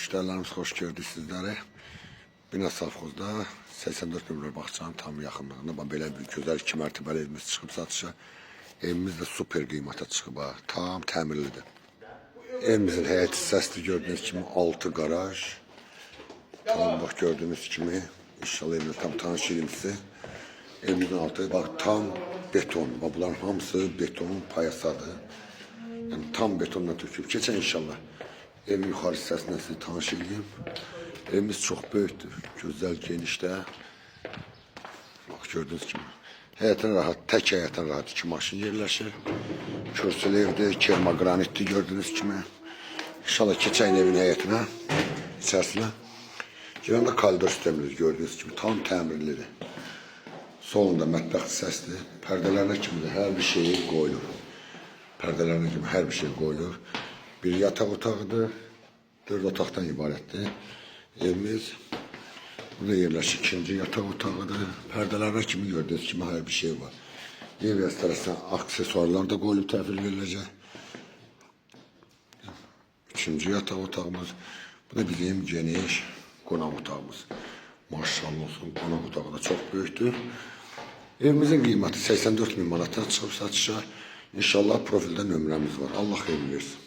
Müşterilerimiz hoş gördük sizləri. Bina Safxozda 84 nömrə bağçanın tam yaxınlığında belə bir gözəl 2 mərtəbəli evimiz çıxıb satışa. Evimiz də super qiymətə çıxıb ha. Tam təmirlidir. Evimizin həyət hissəsidir gördüyünüz kimi 6 qaraj. Tam bax gördüyünüz kimi inşallah evimizin tam tanış edilmişsi. Evimizin altı bax tam beton. Bax bunların hamısı beton payasadır. Yani tam betonla tökülüb. Keçən inşallah evin yuxarı hissəsindən sizi tanış edeyim. Evimiz çok büyüktür. Gözəl genişdə. Bax gördüyünüz kimi. Həyətin rahat, tək həyətin rahat 2 maşın yerləşir. Kürsülü evdir, kermogranitli gördüyünüz kimi. İnşallah keçən evin həyətinə, içərisinə. Girəndə koridor sistemimiz gördüyünüz kimi tam təmirlidir. Solunda mətbəx hissəsidir. Pərdələrine kimi də hər bir şey qoyulur. Pərdələrine kimi hər bir şey qoyulur. Bir yataq otağıdır. 4 otaqdan ibarətdir. Evimiz burada yerləşir. İkinci yataq otağıdır. Pərdələrine kimi gördüğünüz kimi hər bir şey var. Ev restoranı aksesuarlar da qoyulub təhvil veriləcək. Üçüncü yataq otağımız. Bu da bizim geniş qonaq otağımız. Maşallah olsun, qonaq otağı da çok büyüktür. Evimizin qiyməti 84 bin manatdan çıxıb satışa. İnşallah profildə nömrəmiz var. Allah xeyir versin.